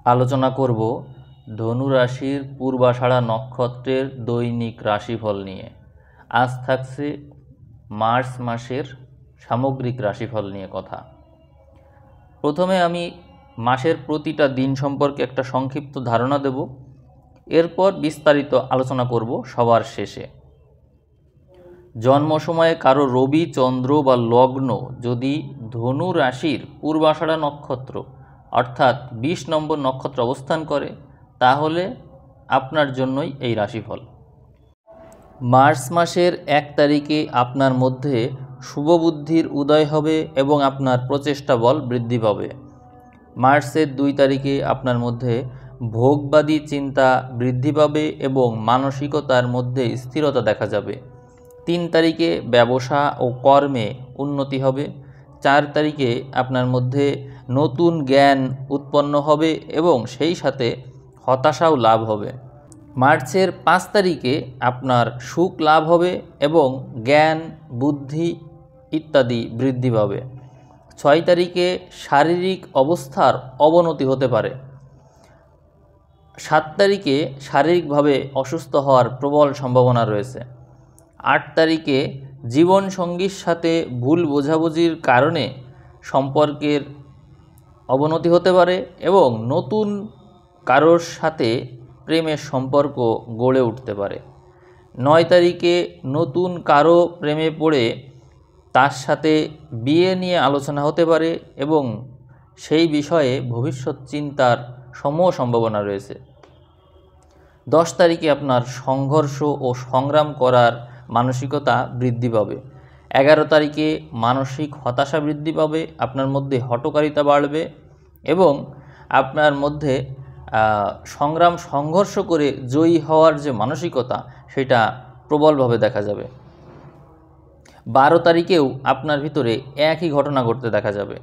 আলোচনা করব ধনু রাশির পূর্বাষাঢ়া নক্ষত্রের দৈনিক রাশিফল নিয়ে। আজ থাকছে মার্চ মাসের সামগ্রিক রাশিফল নিয়ে কথা। প্রথমে আমি মাসের প্রতিটা দিন সম্পর্কে একটা সংক্ষিপ্ত ধারণা দেব, এরপর বিস্তারিত আলোচনা করব সবার শেষে। জন্ম সময়ে কারো রবি, চন্দ্র বা লগ্ন যদি ধনু রাশির পূর্বাষাঢ়া নক্ষত্র অর্থাৎ 20 নম্বর নক্ষত্র অবস্থান করে, তাহলে আপনার জন্যই এই রাশিফল। মার্চ মাসের 1 তারিখে আপনার মধ্যে শুভবুদ্ধির উদয় হবে এবং আপনার প্রচেষ্টা বল বৃদ্ধি পাবে। মার্চের 2 তারিখে আপনার মধ্যে ভোগবাদী চিন্তা বৃদ্ধি পাবে এবং মানসিকতার মধ্যে স্থিরতা দেখা যাবে। 3 তারিখে ব্যবসা ও কর্মে উন্নতি হবে। 4 তারিখে আপনার মধ্যে নতুন জ্ঞান উৎপন্ন হবে এবং সেই সাথে হতাশাও লাভ হবে। মার্চের 5 তারিখে আপনার সুখ লাভ হবে এবং জ্ঞান, বুদ্ধি ইত্যাদি বৃদ্ধি পাবে। 6 তারিখে শারীরিক অবস্থার অবনতি হতে পারে। 7 তারিখে শারীরিকভাবে অসুস্থ হওয়ার প্রবল সম্ভাবনা রয়েছে। 8 তারিখে জীবনসঙ্গীর সাথে ভুল বোঝাবুঝির কারণে সম্পর্কের অবনতি হতে পারে এবং নতুন কারোর সাথে প্রেমের সম্পর্ক গড়ে উঠতে পারে। 9 তারিখে নতুন কারো প্রেমে পড়ে তার সাথে বিয়ে নিয়ে আলোচনা হতে পারে এবং সেই বিষয়ে ভবিষ্যৎ চিন্তার সমূহ সম্ভাবনা রয়েছে। 10 তারিখে আপনার সংঘর্ষ ও সংগ্রাম করার মানসিকতা বৃদ্ধি পাবে। 11 তারিখে মানসিক হতাশা বৃদ্ধি পাবে, আপনার মধ্যে হঠকারিতা বাড়বে এবং আপনার মধ্যে সংঘর্ষ করে জয়ী হওয়ার যে মানসিকতা সেটা প্রবলভাবে দেখা যাবে। 12 তারিখেও আপনার ভিতরে একই ঘটনা ঘটতে দেখা যাবে।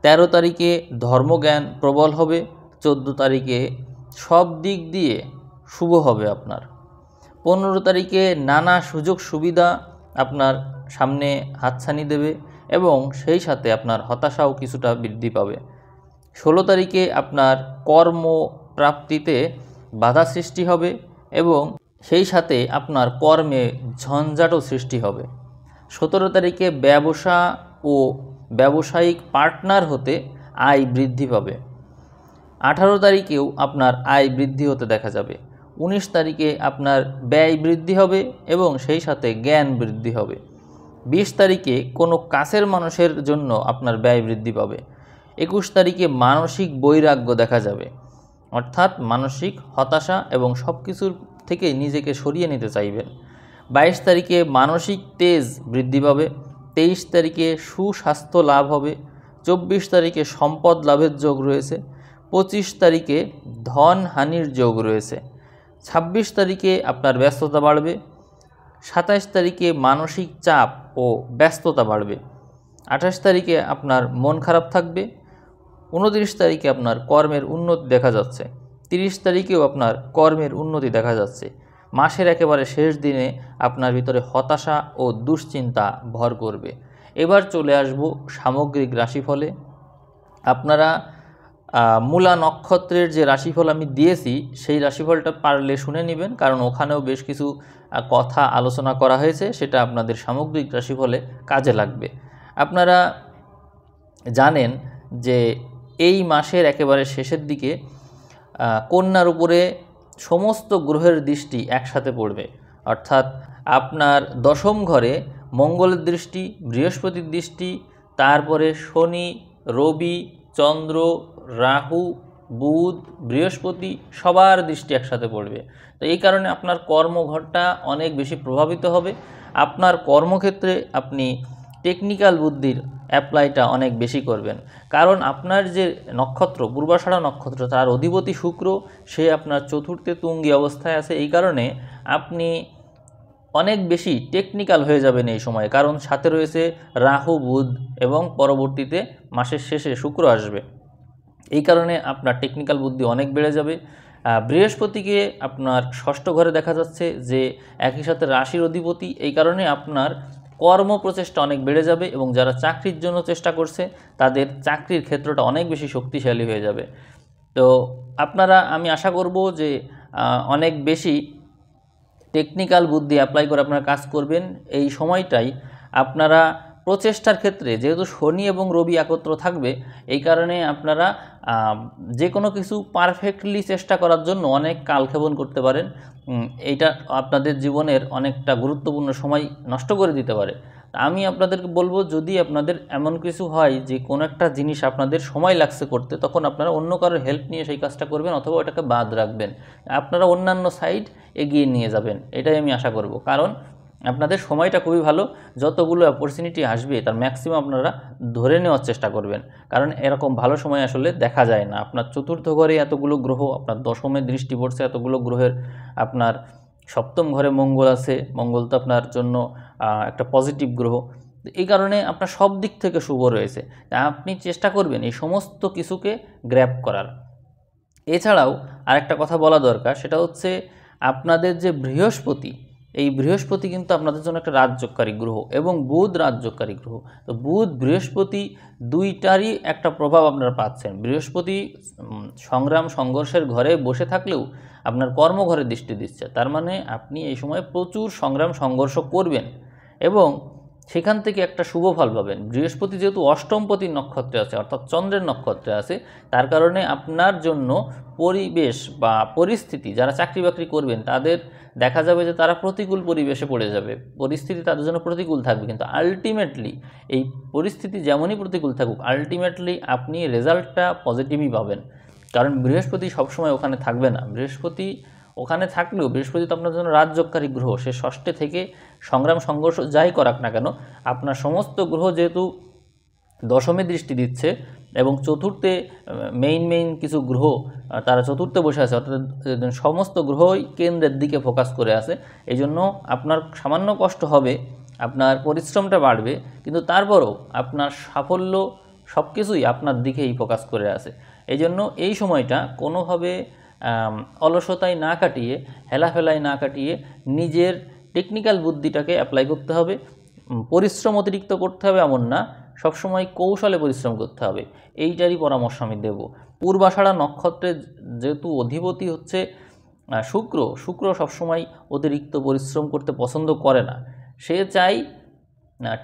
13 তারিখে ধর্মজ্ঞান প্রবল হবে। 14 তারিখে সব দিক দিয়ে শুভ হবে আপনার। 15 তারিখে নানা সুযোগ সুবিধা আপনার সামনে হাতছানি দেবে এবং সেই সাথে আপনার হতাশাও কিছুটা বৃদ্ধি পাবে। 16 তারিখে আপনার কর্মপ্রাপ্তিতে বাধা সৃষ্টি হবে এবং সেই সাথে আপনার কর্মে ঝঞ্ঝাটও সৃষ্টি হবে। 17 তারিখে ব্যবসা ও ব্যবসায়িক পার্টনার হতে আয় বৃদ্ধি পাবে। 18 তারিখেও আপনার আয় বৃদ্ধি হতে দেখা যাবে। 19 তারিখে আপনার ব্যয় বৃদ্ধি হবে এবং সেই সাথে জ্ঞান বৃদ্ধি হবে। 20 তারিখে কোনো কাছের মানুষের জন্য আপনার ব্যয় বৃদ্ধি পাবে। 21 তারিখে মানসিক বৈরাগ্য দেখা যাবে, অর্থাৎ মানসিক হতাশা এবং সব কিছুর থেকে নিজেকে সরিয়ে নিতে চাইবেন। 22 তারিখে মানসিক তেজ বৃদ্ধি পাবে। 23 তারিখে সুস্বাস্থ্য লাভ হবে। 24 তারিখে সম্পদ লাভের যোগ রয়েছে। 25 তারিখে ধন হানির যোগ রয়েছে। 26 তারিখে আপনার ব্যস্ততা বাড়বে। 27 তারিখে মানসিক চাপ ও ব্যস্ততা বাড়বে। 28 তারিখে আপনার মন খারাপ থাকবে। 29 তারিখে আপনার কর্মের উন্নতি দেখা যাচ্ছে। 30 তারিখেও আপনার কর্মের উন্নতি দেখা যাচ্ছে। মাসের একেবারে শেষ দিনে আপনার ভিতরে হতাশা ও দুশ্চিন্তা ভর করবে। এবার চলে আসব সামগ্রিক রাশিফলে। আপনারা মূলা নক্ষত্রের যে রাশিফল আমি দিয়েছি সেই রাশিফলটা পারলে শুনে নেবেন, কারণ ওখানেও বেশ কিছু কথা আলোচনা করা হয়েছে, সেটা আপনাদের সামগ্রিক রাশিফলে কাজে লাগবে। আপনারা জানেন যে এই মাসের একেবারে শেষের দিকে কন্যার উপরে সমস্ত গ্রহের দৃষ্টি একসাথে পড়বে, অর্থাৎ আপনার দশম ঘরে মঙ্গলের দৃষ্টি, বৃহস্পতির দৃষ্টি, তারপরে শনি, রবি, চন্দ্র, রাহু, বুধ, বৃহস্পতি সবার দৃষ্টি একসাথে পড়বে। তো এই কারণে আপনার কর্মঘরটা অনেক বেশি প্রভাবিত হবে। আপনার কর্মক্ষেত্রে আপনি টেকনিক্যাল বুদ্ধির অ্যাপ্লাইটা অনেক বেশি করবেন, কারণ আপনার যে নক্ষত্র পূর্বাষাঢ়া নক্ষত্র তার অধিপতি শুক্র, সে আপনার চতুর্থে তুঙ্গি অবস্থায় আছে। এই কারণে আপনি অনেক বেশি টেকনিক্যাল হয়ে যাবেন এই সময়ে, কারণ সাথে রয়েছে রাহু, বুধ এবং পরবর্তীতে মাসের শেষে শুক্র আসবে। এই কারণে আপনার টেকনিক্যাল বুদ্ধি অনেক বেড়ে যাবে। বৃহস্পতিকে আপনার ষষ্ঠ ঘরে দেখা যাচ্ছে, যে একই সাথে রাশির অধিপতি। এই কারণে আপনার কর্মপ্রচেষ্টা অনেক বেড়ে যাবে এবং যারা চাকরির জন্য চেষ্টা করছে তাদের চাকরির ক্ষেত্রটা অনেক বেশি শক্তিশালী হয়ে যাবে। তো আপনারা, আমি আশা করব যে অনেক বেশি টেকনিক্যাল বুদ্ধি অ্যাপ্লাই করে আপনারা কাজ করবেন। এই সময়টাই আপনারা প্রচেষ্টার ক্ষেত্রে, যেহেতু শনি এবং রবি একত্র থাকবে, এই কারণে আপনারা যে কোনো কিছু পারফেক্টলি চেষ্টা করার জন্য অনেক কালক্ষেপণ করতে পারেন। এইটা আপনাদের জীবনের অনেকটা গুরুত্বপূর্ণ সময় নষ্ট করে দিতে পারে। আমি আপনাদেরকে বলবো, যদি আপনাদের এমন কিছু হয় যে কোনো একটা জিনিস আপনাদের সময় লাগছে করতে, তখন আপনারা অন্য কারোর হেল্প নিয়ে সেই কাজটা করবেন অথবা ওটাকে বাদ রাখবেন। আপনারা অন্যান্য সাইড এগিয়ে নিয়ে যাবেন, এটাই আমি আশা করব। কারণ আপনাদের সময়টা খুবই ভালো, যতগুলো অপরচুনিটি আসবে তার ম্যাক্সিমাম আপনারা ধরে নেওয়ার চেষ্টা করবেন। কারণ এরকম ভালো সময় আসলে দেখা যায় না। আপনার চতুর্থ ঘরে এতগুলো গ্রহ, আপনার দশমে দৃষ্টি পড়ছে এতগুলো গ্রহের, আপনার সপ্তম ঘরে মঙ্গল আছে, মঙ্গল তো আপনার জন্য একটা পজিটিভ গ্রহ। এই কারণে আপনার সব দিক থেকে শুভ রয়েছে। তা আপনি চেষ্টা করবেন এই সমস্ত কিছুকে গ্র্যাব করার। এছাড়াও আরেকটা কথা বলা দরকার, সেটা হচ্ছে আপনাদের যে বৃহস্পতি, এই বৃহস্পতি কিন্তু আপনাদের জন্য একটা রাজযোগকারী গ্রহ এবং বুধ রাজযোগকারী গ্রহ। তো বুধ বৃহস্পতি দুইটারই একটা প্রভাব আপনারা পাচ্ছেন। বৃহস্পতি সংগ্রাম সংঘর্ষের ঘরে বসে থাকলেও আপনার কর্মঘরে দৃষ্টি দিচ্ছে, তার মানে আপনি এই সময় প্রচুর সংগ্রাম সংঘর্ষ করবেন এবং সেখান থেকে একটা শুভ ফল পাবেন। বৃহস্পতি যেহেতু অষ্টমপতির নক্ষত্রে আছে, অর্থাৎ চন্দ্রের নক্ষত্রে আছে, তার কারণে আপনার জন্য পরিবেশ বা পরিস্থিতি, যারা চাকরি বাকরি করবেন তাদের দেখা যাবে যে তারা প্রতিকূল পরিবেশে পড়ে যাবে, পরিস্থিতি তাদের জন্য প্রতিকূল থাকবে। কিন্তু আলটিমেটলি এই পরিস্থিতি যেমনই প্রতিকূল থাকুক, আলটিমেটলি আপনি রেজাল্টটা পজিটিভই পাবেন। কারণ বৃহস্পতি সবসময় ওখানে থাকবে না। বৃহস্পতি ওখানে থাকলেও, বৃহস্পতি তো আপনার জন্য রাজযোগকারী গ্রহ, সে ষষ্ঠে থেকে সংগ্রাম সংঘর্ষ যাই করাক না কেন, আপনার সমস্ত গ্রহ যেহেতু দশমে দৃষ্টি দিচ্ছে এবং চতুর্থে মেইন কিছু গ্রহ তারা চতুর্থে বসে আছে, অর্থাৎ সমস্ত গ্রহই কেন্দ্রের দিকে ফোকাস করে আছে। এই জন্য আপনার সামান্য কষ্ট হবে, আপনার পরিশ্রমটা বাড়বে, কিন্তু তারপরও আপনার সাফল্য সব কিছুই আপনার দিকেই ফোকাস করে আছে। এই জন্য এই সময়টা কোনোভাবে অলসতায় না কাটিয়ে, হেলাফেলায় না কাটিয়ে নিজের টেকনিক্যাল বুদ্ধিটাকে অ্যাপ্লাই করতে হবে। পরিশ্রম অতিরিক্ত করতে হবে এমন না, সবসময় কৌশলে পরিশ্রম করতে হবে, এইটারই পরামর্শ আমি দেব। পূর্বাষাঢ়া নক্ষত্রের যেহেতু অধিপতি হচ্ছে শুক্র সবসময় অতিরিক্ত পরিশ্রম করতে পছন্দ করে না, সে চাই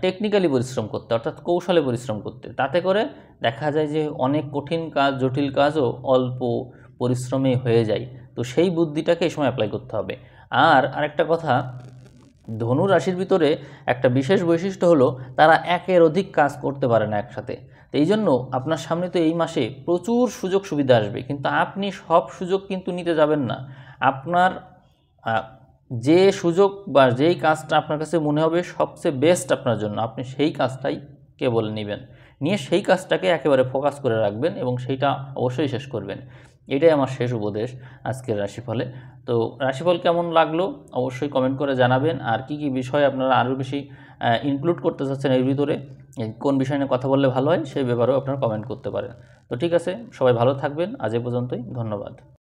টেকনিক্যালি পরিশ্রম করতে, অর্থাৎ কৌশলে পরিশ্রম করতে। তাতে করে দেখা যায় যে অনেক কঠিন কাজ, জটিল কাজও অল্প পরিশ্রমে হয়ে যায়। তো সেই বুদ্ধিটাকে এই সময় অ্যাপ্লাই করতে হবে। আর আরেকটা কথা, ধনু রাশির ভিতরে একটা বিশেষ বৈশিষ্ট্য হলো তারা একের অধিক কাজ করতে পারে না একসাথে। তো এই জন্য আপনার সামনে তো এই মাসে প্রচুর সুযোগ সুবিধা আসবে, কিন্তু আপনি সব সুযোগ কিন্তু নিতে যাবেন না। আপনার যে সুযোগ বা যেই কাজটা আপনার কাছে মনে হবে সবচেয়ে বেস্ট আপনার জন্য, আপনি সেই কাজটাই কেবল নেবেন, নিয়ে সেই কাজটাকে একেবারে ফোকাস করে রাখবেন এবং সেইটা অবশ্যই শেষ করবেন। এটাই আমার শেষ উপদেশ আজকের রাশিফলে। তো রাশিফল কেমন লাগলো অবশ্যই কমেন্ট করে জানাবেন। আর কি কি বিষয় আপনারা আরও বেশি ইনক্লুড করতে চাচ্ছেন এর ভিতরে, কোন বিষয় নিয়ে কথা বললে ভালো হয় সেই ব্যাপারেও আপনারা কমেন্ট করতে পারেন। তো ঠিক আছে, সবাই ভালো থাকবেন। আজ এ পর্যন্তই, ধন্যবাদ।